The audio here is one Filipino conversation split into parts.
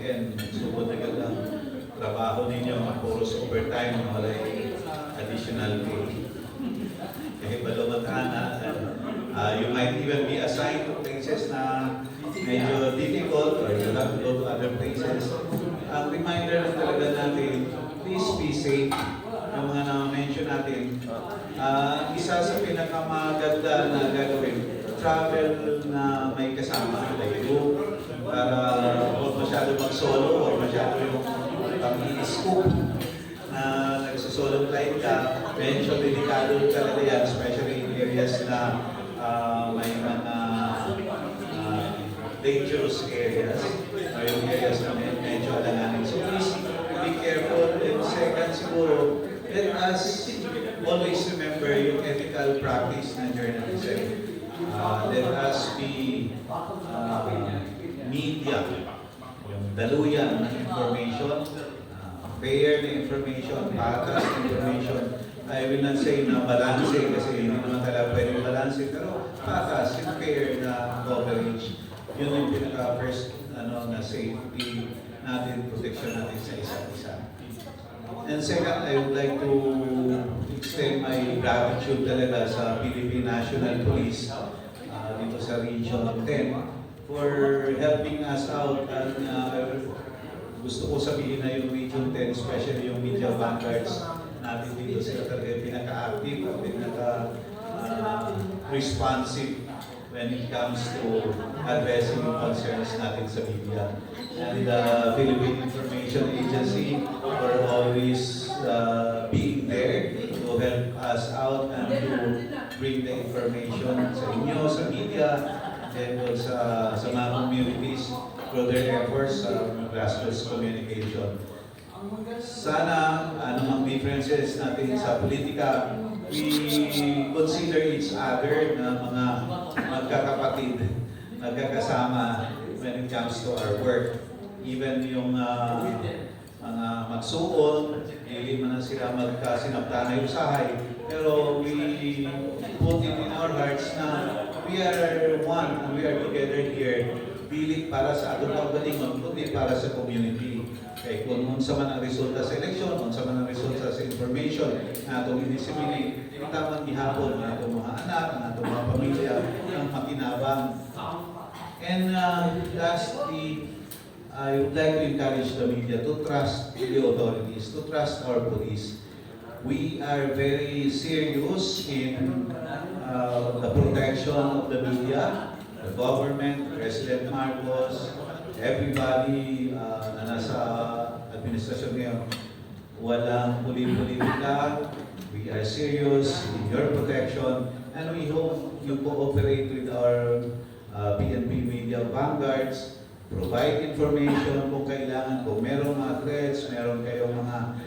weekend, sugod na ang trabaho ninyo, puros overtime, wala additional pay. Kasi balumatan you might even be assigned to places na medyo difficult or you have to go to other places. Ang reminder na talaga natin, please be safe. Yung mga na-mention natin, isa sa pinakamaganda na gagawin, travel na may kasama, like group, para huwag masyado mag-solo o masyado yung pang-i-scoop na nagsosolo flight ka. Medyo delikado talaga yan, especially in areas na may mga dangerous areas or yung areas na medyo alanganin. So please be careful. And second siguro, let us always remember yung ethical practice ng journalism. Let us be media, yung daluyan ng information, fair na information, patas na information. I will not say na balance kasi hindi naman talaga pwedeng balance, pero patas, yung fair na coverage. Yun yung pinaka-first na safety natin, protection natin sa isa't isa. And second, I would like to extend my gratitude talaga sa Philippine National Police dito sa Region 10 for helping us out. And gusto ko sabihin na yung Region 10, especially yung media vanguards natin dito, sila talaga pinaka-active at pinaka-responsive when it comes to addressing yung concerns natin sa media. And the Philippine Information Agency for always being there to help us out and to bring the information sa inyo, sa media, and sa mga communities through their efforts sa grassroots communication. Sana, anumang differences natin sa politika, we consider each other na mga magkakapatid, magkakasama when it comes to our work. Even yung mga magsuon, hindi man sila magkasinaptanay usahay, pero we put it in our hearts na we are one and we are together here, dili para sa atong pagbalingon, kundi para sa community. Kaya kung unsa man ang resulta sa eleksyon, unsa man ang resulta sa information na atong i-disseminate, tamang gihapon na atong mga anak, na atong mga pamilya, ang makinabang. And lastly, I would like to encourage the media to trust the authorities, to trust our police. We are very serious in the protection of the media, the government, President Marcos, everybody na nasa administrasyon ngayon. Walang politika. We are serious in your protection, and we hope you cooperate with our PNP media vanguards. Provide information kung kailangan, kung merong mga threats, meron kayong mga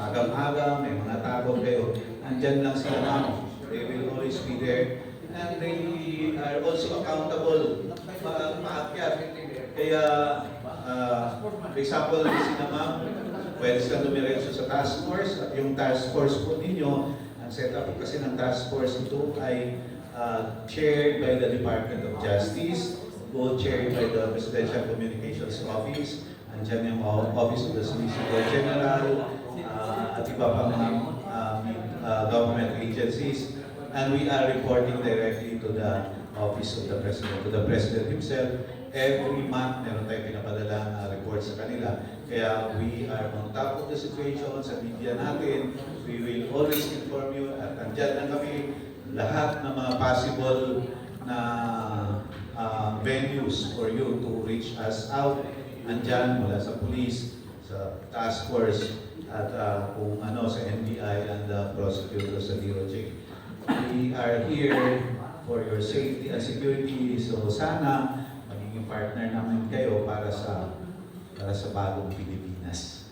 agam-agam, may mga tagong kayo, andyan lang sila ma'am. They will always be there. And they are also accountable, maakyat. Kaya, for example, sina ma'am, pwede sila dumiretso sa task force, at yung task force po ninyo, ang setup po kasi ng task force ito ay chaired by the Department of Justice, co-chaired by the Presidential Communications Office, andyan yung Office of the Solicitor General, at iba pang mga government agencies, and we are reporting directly to the Office of the President, to the President himself. Every month, meron tayong pinapadala report sa kanila. Kaya we are on top of the situation sa media natin. We will always inform you at andyan lang kami lahat ng mga possible na venues for you to reach us out. Andyan mula sa police, sa task force, at kung ano sa NBI and the prosecutors sa DOJ. We are here for your safety and security. So sana magiging partner namin kayo para sa bagong Pilipinas.